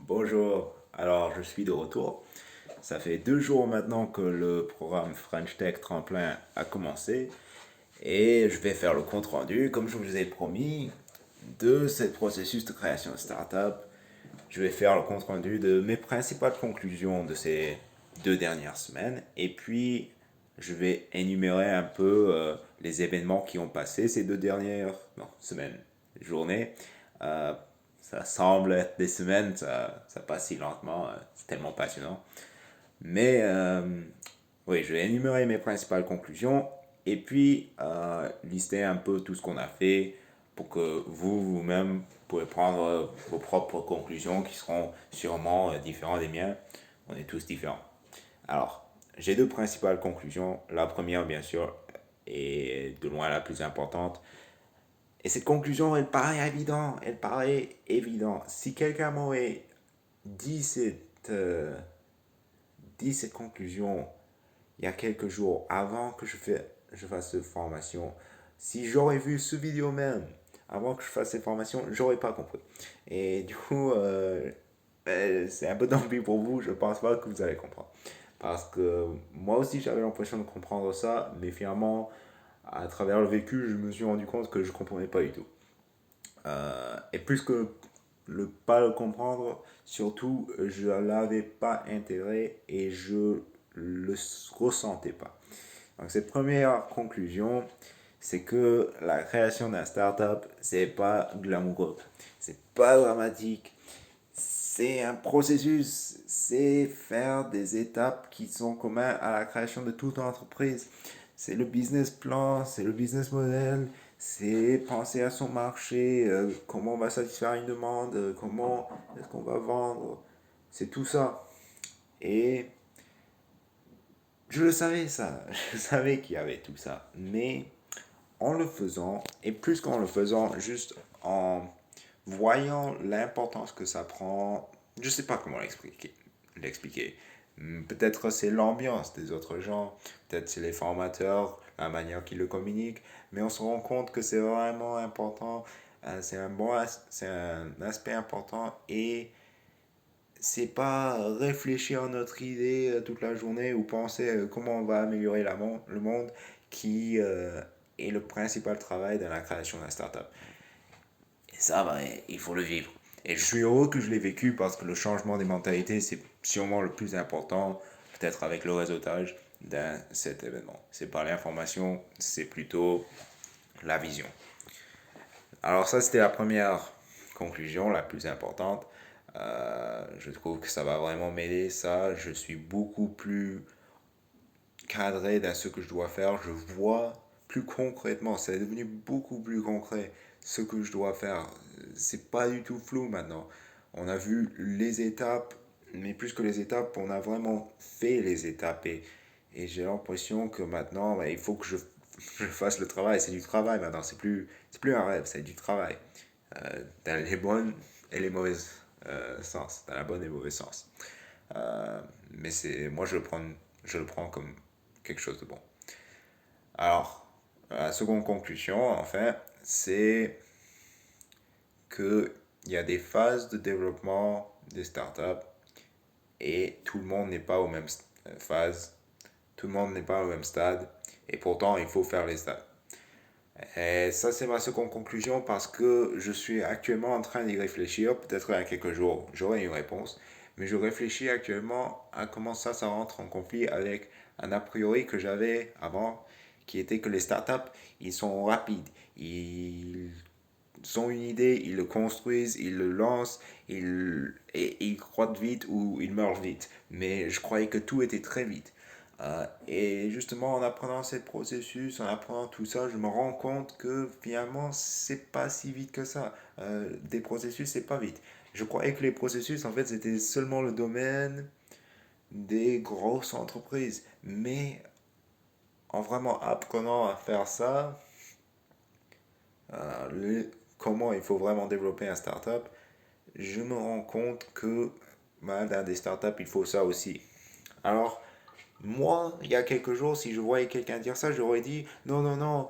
Bonjour, alors je suis de retour. Ça fait 2 jours maintenant que le programme French Tech Tremplin a commencé et je vais faire le compte rendu, comme je vous ai promis, de ce processus de création de startup. Je vais faire le compte rendu de mes principales conclusions de ces 2 dernières semaines et puis je vais énumérer un peu les événements qui ont passé ces 2 dernières semaines, journées. Euh, Ça semble être des semaines, ça passe si lentement, c'est tellement passionnant. Mais oui, je vais énumérer mes principales conclusions et puis lister un peu tout ce qu'on a fait pour que vous-même, pouvez prendre vos propres conclusions qui seront sûrement différentes des miens. On est tous différents. Alors, j'ai deux principales conclusions. La première, bien sûr, est de loin la plus importante. Et cette conclusion, elle paraît évidente. Elle paraît évidente. Si quelqu'un m'aurait dit cette conclusion il y a quelques jours avant que je fasse cette formation, si j'aurais vu ce vidéo même avant que je fasse cette formation, j'aurais pas compris. Et du coup, c'est un peu tant pis pour vous, je pense pas que vous allez comprendre. Parce que moi aussi j'avais l'impression de comprendre ça, mais finalement, à travers le vécu, je me suis rendu compte que je comprenais pas du tout. Et plus que le pas le comprendre, surtout je l'avais pas intégré et je le ressentais pas. Donc cette première conclusion, c'est que la création d'un startup, c'est pas glamoureux, c'est pas dramatique, c'est un processus, c'est faire des étapes qui sont communes à la création de toute entreprise. C'est le business plan, c'est le business model, c'est penser à son marché, comment on va satisfaire une demande, comment est-ce qu'on va vendre. C'est tout ça. Et je le savais ça, je savais qu'il y avait tout ça. Mais en le faisant, et plus qu'en le faisant, juste en voyant l'importance que ça prend, je ne sais pas comment l'expliquer. Peut-être c'est l'ambiance des autres gens, peut-être c'est les formateurs, la manière qu'ils le communiquent, mais on se rend compte que c'est vraiment important, c'est un aspect important et c'est pas réfléchir à notre idée toute la journée ou penser comment on va améliorer le monde qui est le principal travail dans la création d'un startup. Et ça, ben, il faut le vivre. Et je suis heureux que je l'ai vécu parce que le changement des mentalités, c'est sûrement le plus important, peut-être avec le réseautage d'un cet événement. C'est pas l'information, c'est plutôt la vision. Alors ça, c'était la première conclusion, la plus importante. Je trouve que ça va vraiment m'aider, ça. Je suis beaucoup plus cadré dans ce que je dois faire. Je vois plus concrètement, c'est devenu beaucoup plus concret ce que je dois faire. C'est pas du tout flou maintenant. On a vu les étapes, mais plus que les étapes, on a vraiment fait les étapes. Et j'ai l'impression que maintenant, bah, il faut que je fasse le travail. C'est du travail maintenant, c'est plus un rêve, c'est du travail. Dans les bonnes et les mauvaises sens, dans la bonne et le mauvais sens. Mais moi je le prends comme quelque chose de bon. Alors, la seconde conclusion, enfin, c'est qu'il y a des phases de développement des startups et tout le monde n'est pas aux mêmes phases, tout le monde n'est pas au même stade et pourtant il faut faire les stades. Et ça, c'est ma seconde conclusion parce que je suis actuellement en train d'y réfléchir. Peut-être dans quelques jours, j'aurai une réponse. Mais je réfléchis actuellement à comment ça rentre en conflit avec un a priori que j'avais avant, qui était que les startups, ils sont rapides. Ils ont une idée, ils le construisent, ils le lancent, et ils croîtent vite ou ils meurent vite. Mais je croyais que tout était très vite. Et justement, en apprenant ce processus, en apprenant tout ça, je me rends compte que finalement, c'est pas si vite que ça. Des processus, c'est pas vite. Je croyais que les processus, en fait, c'était seulement le domaine des grosses entreprises. Mais en vraiment apprenant à faire ça, comment il faut vraiment développer un startup, je me rends compte que dans des startups, il faut ça aussi. Alors, moi, il y a quelques jours, si je voyais quelqu'un dire ça, j'aurais dit non, non, non,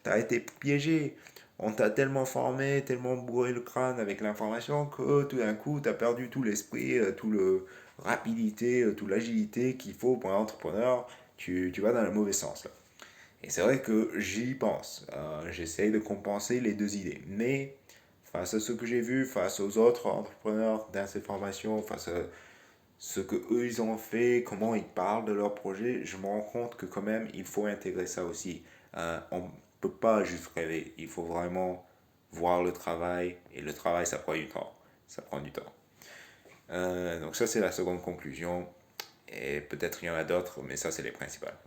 t'as été piégé. on t'a tellement formé, tellement bourré le crâne avec l'information que tout d'un coup, tu as perdu tout l'esprit, tout le rapidité, toute l'agilité qu'il faut pour un entrepreneur. Tu vas dans le mauvais sens là. Et c'est vrai que j'y pense. J'essaye de compenser les deux idées. Mais face à ce que j'ai vu, face aux autres entrepreneurs dans ces formations, face à ce que eux ils ont fait, comment ils parlent de leur projet, je me rends compte que quand même il faut intégrer ça aussi. On ne peut pas juste rêver, il faut vraiment voir le travail, et le travail ça prend du temps. Ça prend du temps. Donc ça c'est la seconde conclusion, et peut-être il y en a d'autres, mais ça c'est les principales.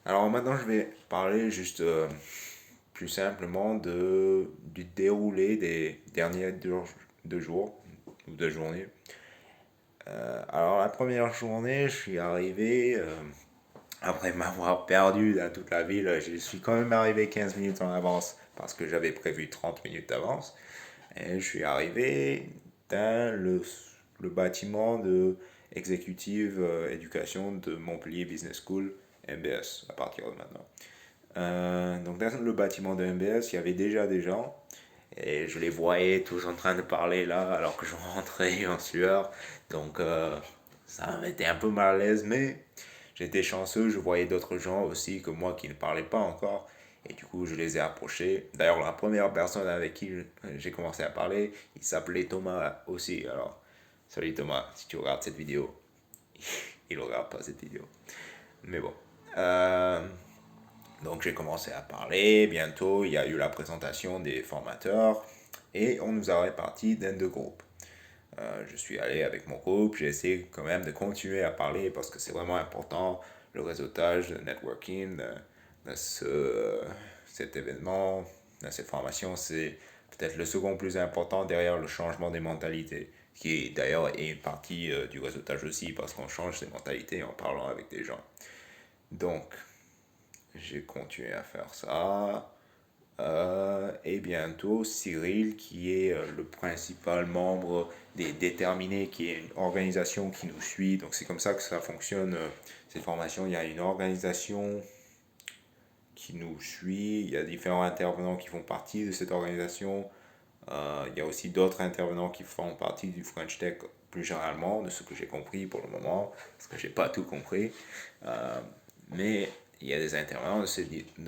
Alors maintenant je vais parler juste plus simplement du déroulé des derniers deux jours, ou deux journées. Alors la première journée, je suis arrivé, après m'avoir perdu dans toute la ville, je suis quand même arrivé 15 minutes en avance parce que j'avais prévu 30 minutes d'avance. Et je suis arrivé dans le bâtiment de Executive Education de Montpellier Business School, MBS, à partir de maintenant. Donc dans le bâtiment de MBS, il y avait déjà des gens. Et je les voyais tous en train de parler là, alors que je rentrais en sueur. Donc ça me mettait un peu mal à l'aise, mais j'étais chanceux, je voyais d'autres gens aussi que moi qui ne parlaient pas encore. Et du coup, je les ai approchés. D'ailleurs, la première personne avec qui j'ai commencé à parler, il s'appelait Thomas aussi. Alors, salut Thomas, si tu regardes cette vidéo, il ne regarde pas cette vidéo. Mais bon. Donc j'ai commencé à parler, bientôt il y a eu la présentation des formateurs et on nous a répartis dans deux groupes. Je suis allé avec mon groupe, j'ai essayé quand même de continuer à parler parce que c'est vraiment important, le réseautage, le networking, de cet événement, de cette formation, c'est peut-être le second plus important derrière le changement des mentalités, qui d'ailleurs est une partie du réseautage aussi parce qu'on change ses mentalités en parlant avec des gens. Donc, j'ai continué à faire ça. Et bientôt, Cyril, qui est le principal membre des Déterminés, qui est une organisation qui nous suit. Donc c'est comme ça que ça fonctionne, cette formation. Il y a une organisation qui nous suit. Il y a différents intervenants qui font partie de cette organisation. Il y a aussi d'autres intervenants qui font partie du French Tech plus généralement, de ce que j'ai compris pour le moment, parce que j'ai pas tout compris. Mais il y a des intervenants de ce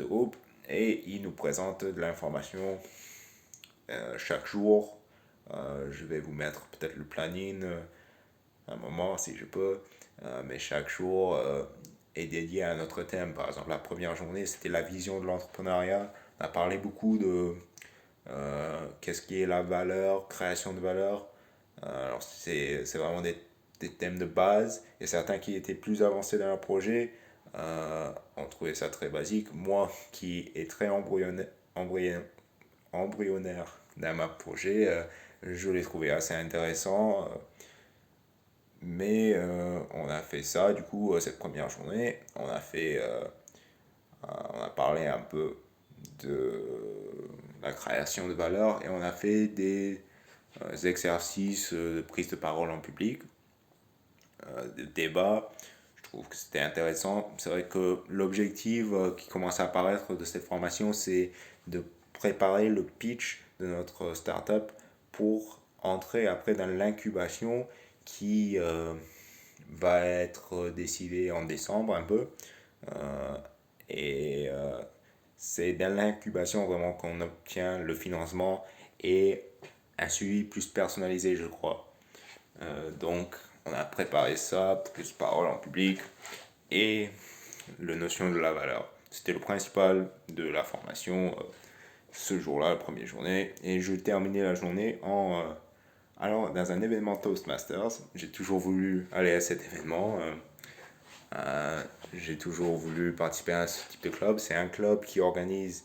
groupe et ils nous présentent de l'information chaque jour. Je vais vous mettre peut-être le planning un moment si je peux, mais chaque jour est dédié à un autre thème. Par exemple, la première journée, c'était la vision de l'entrepreneuriat. On a parlé beaucoup de qu'est-ce qui est la valeur, création de valeur. Alors, c'est vraiment des thèmes de base. Il y a certains qui étaient plus avancés dans leur projet. On trouvait ça très basique. Moi, qui est très embryonnaire dans ma projet, je l'ai trouvé assez intéressant. Mais on a fait ça, du coup, cette première journée. On a parlé un peu de la création de valeur et on a fait des exercices de prise de parole en public, de débat. Je trouve que c'était intéressant. C'est vrai que l'objectif qui commence à apparaître de cette formation, c'est de préparer le pitch de notre startup pour entrer après dans l'incubation qui va être décidée en décembre un peu. Et c'est dans l'incubation vraiment qu'on obtient le financement et un suivi plus personnalisé, je crois. Donc, on a préparé ça, plus parole en public et la notion de la valeur. C'était le principal de la formation ce jour-là, la première journée. Et je terminais la journée alors, dans un événement Toastmasters. J'ai toujours voulu aller à cet événement. J'ai toujours voulu participer à ce type de club. C'est un club qui organise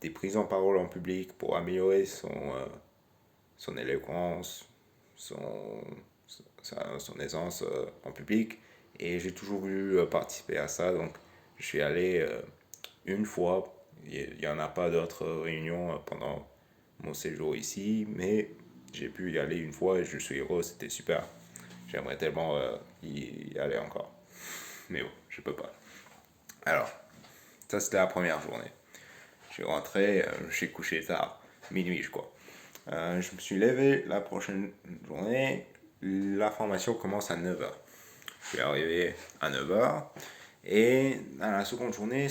des prises en parole en public pour améliorer son éloquence, son, son aisance en public. Et j'ai toujours voulu participer à ça. Donc, je suis allé une fois. Il n'y en a pas d'autres réunions pendant mon séjour ici, mais j'ai pu y aller une fois et je suis heureux, c'était super. J'aimerais tellement y aller encore. Mais bon, je peux pas. Alors, ça c'était la première journée. suis rentré, j'ai couché tard, minuit je crois. Je me suis levé la prochaine journée, la formation commence à 9h. Je suis arrivé à 9h et dans la seconde journée,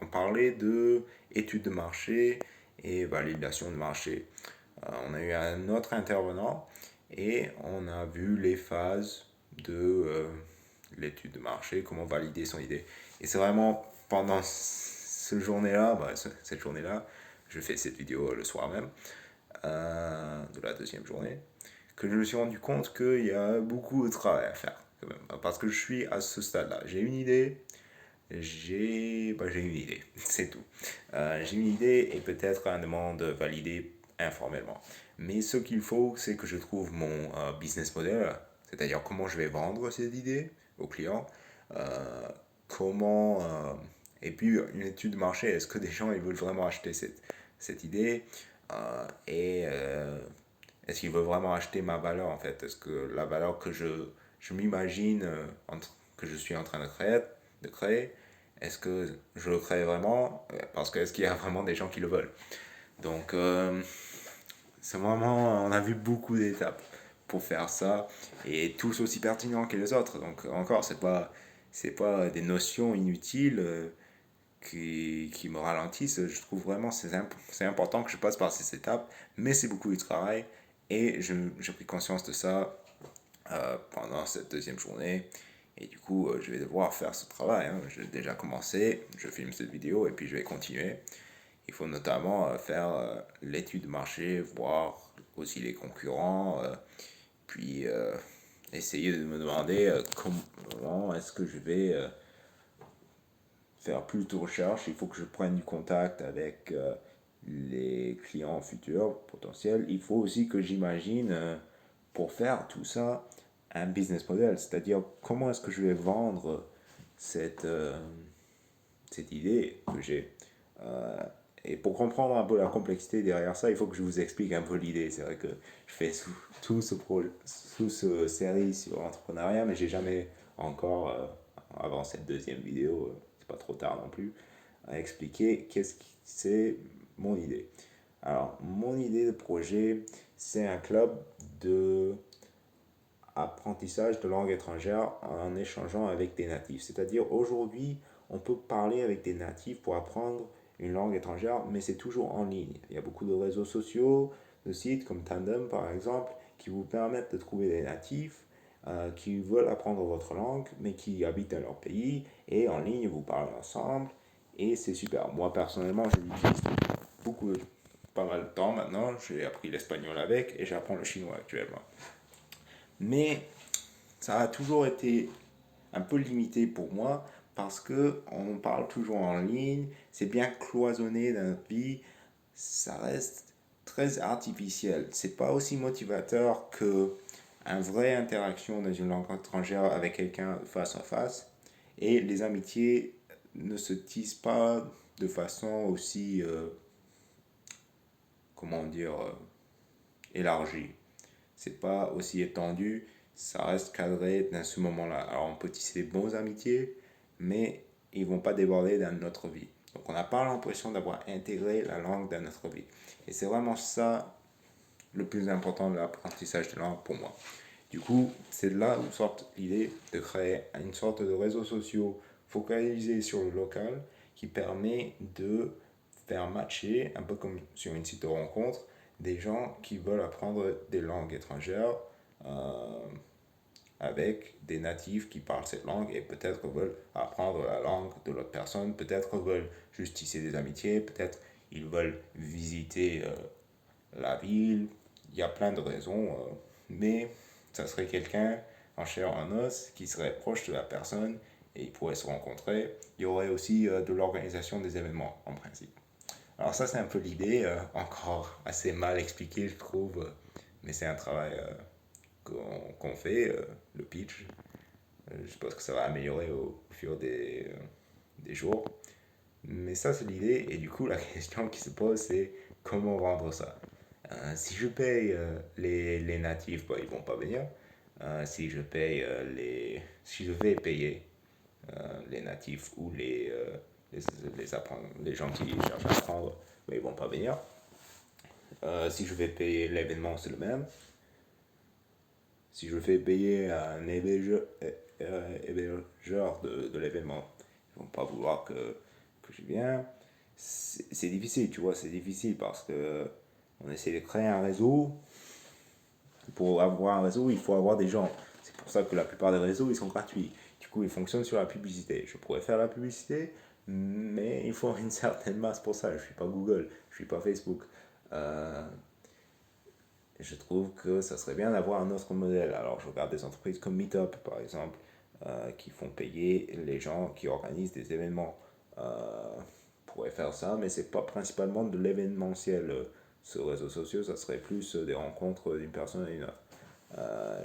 on parlait de études de marché et validation de marché. On a eu un autre intervenant et on a vu les phases de l'étude de marché, comment valider son idée. Et c'est vraiment pendant cette journée-là, je fais cette vidéo le soir même, de la deuxième journée, que je me suis rendu compte qu'il y a beaucoup de travail à faire, quand même, parce que je suis à ce stade-là. J'ai une idée, j'ai une idée, c'est tout. J'ai une idée et peut-être un demande validée informellement. Mais ce qu'il faut, c'est que je trouve mon business model, c'est-à-dire comment je vais vendre cette idée aux clients, euh, comment... et puis une étude de marché, est-ce que des gens ils veulent vraiment acheter cette idée et est-ce qu'ils veulent vraiment acheter ma valeur en fait? Est-ce que la valeur que je m'imagine que je suis en train de créer, est-ce que je le crée vraiment? Parce que est-ce qu'il y a vraiment des gens qui le veulent? Donc c'est vraiment, on a vu beaucoup d'étapes pour faire ça et tous aussi pertinents que les autres. Donc encore, c'est pas des notions inutiles qui me ralentissent. Je trouve vraiment c'est important que je passe par ces étapes, mais c'est beaucoup de travail et j'ai pris conscience de ça pendant cette deuxième journée. Et du coup, je vais devoir faire ce travail, hein. J'ai déjà commencé, je filme cette vidéo et puis je vais continuer. Il faut notamment faire l'étude de marché, voir aussi les concurrents, puis essayer de me demander comment est-ce que je vais faire plus de recherches. Il faut que je prenne du contact avec les clients futurs potentiels. Il faut aussi que j'imagine, pour faire tout ça, un business model, c'est-à-dire comment est-ce que je vais vendre cette idée que j'ai. Euh, et pour comprendre un peu la complexité derrière ça, il faut que je vous explique un peu l'idée. C'est vrai que je fais tout ce série sur l'entrepreneuriat, mais j'ai jamais encore, avant cette deuxième vidéo, c'est pas trop tard non plus, à expliquer qu'est-ce que c'est mon idée. Alors, mon idée de projet, c'est un club de apprentissage de langue étrangère en échangeant avec des natifs. C'est-à-dire aujourd'hui, on peut parler avec des natifs pour apprendre une langue étrangère, mais c'est toujours en ligne. Il y a beaucoup de réseaux sociaux, de sites comme Tandem par exemple, qui vous permettent de trouver des natifs qui veulent apprendre votre langue, mais qui habitent dans leur pays, et en ligne, vous parlez ensemble, et c'est super. Moi personnellement, je l'utilise beaucoup, pas mal de temps maintenant. J'ai appris l'espagnol avec, et j'apprends le chinois actuellement. Mais ça a toujours été un peu limité pour moi parce que on parle toujours en ligne, c'est bien cloisonné dans notre vie, ça reste très artificiel. C'est pas aussi motivateur que une vraie interaction dans une langue étrangère avec quelqu'un face à face. Et les amitiés ne se tissent pas de façon aussi, comment dire, élargie. C'est pas aussi étendu, ça reste cadré dans ce moment-là. Alors on peut tisser de bonnes amitiés, mais ils vont pas déborder dans notre vie. Donc on n'a pas l'impression d'avoir intégré la langue dans notre vie. Et c'est vraiment ça le plus important de l'apprentissage de langue pour moi. Du coup, c'est de là où sort l'idée de créer une sorte de réseau social focalisé sur le local qui permet de faire matcher, un peu comme sur une site de rencontre, des gens qui veulent apprendre des langues étrangères euh, avec des natifs qui parlent cette langue et peut-être veulent apprendre la langue de l'autre personne, peut-être veulent juste tisser des amitiés, peut-être ils veulent visiter la ville. Il y a plein de raisons, mais ça serait quelqu'un en chair en os qui serait proche de la personne et ils pourraient se rencontrer. Il y aurait aussi de l'organisation des événements en principe. Alors ça c'est un peu l'idée, encore assez mal expliqué je trouve, mais c'est un travail qu'on fait, le pitch. Je pense que ça va améliorer au fur des jours. Mais ça c'est l'idée et du coup la question qui se pose c'est comment vendre ça. Si je paye les natifs, bah, ils vont pas venir. Si je vais payer les natifs ou les gens qui cherchent à apprendre, mais ils vont pas venir. Si je vais payer l'événement, c'est le même. Si je fais payer à un hébergeur de l'événement, ils vont pas vouloir que je vienne. C'est difficile, tu vois, c'est difficile parce que on essaie de créer un réseau. Pour avoir un réseau, il faut avoir des gens. C'est pour ça que la plupart des réseaux, ils sont gratuits. Du coup, ils fonctionnent sur la publicité. Je pourrais faire la publicité, mais il faut une certaine masse pour ça. Je ne suis pas Google, je ne suis pas Facebook. Euh, je trouve que ça serait bien d'avoir un autre modèle. Alors, je regarde des entreprises comme Meetup, par exemple, qui font payer les gens qui organisent des événements. Pourrait faire ça, mais c'est pas principalement de l'événementiel. Sur les réseaux sociaux, ça serait plus des rencontres d'une personne à une autre.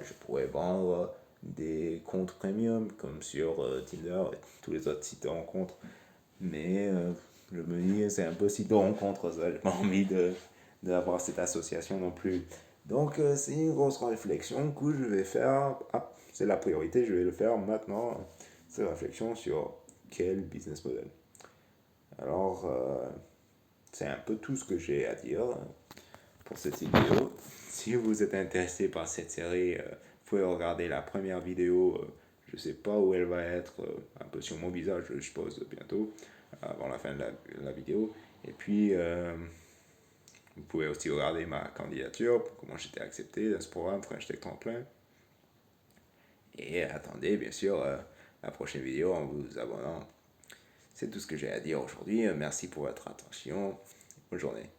Je pourrais vendre des comptes premium comme sur Tinder et tous les autres sites de rencontres. Mais je me dis, c'est un peu site de rencontres, ça. J'ai pas envie d'avoir cette association non plus. Donc, c'est une grosse réflexion que je vais faire. Ah, c'est la priorité, je vais le faire maintenant. Cette réflexion sur quel business model. Alors, c'est un peu tout ce que j'ai à dire pour cette vidéo. Si vous êtes intéressé par cette série, vous pouvez regarder la première vidéo. Je ne sais pas où elle va être, un peu sur mon visage, je pose bientôt, avant la fin de la vidéo. Et puis, vous pouvez aussi regarder ma candidature, comment j'étais accepté dans ce programme French Tech Tremplin. Et attendez, bien sûr, la prochaine vidéo en vous abonnant. C'est tout ce que j'ai à dire aujourd'hui. Merci pour votre attention. Bonne journée.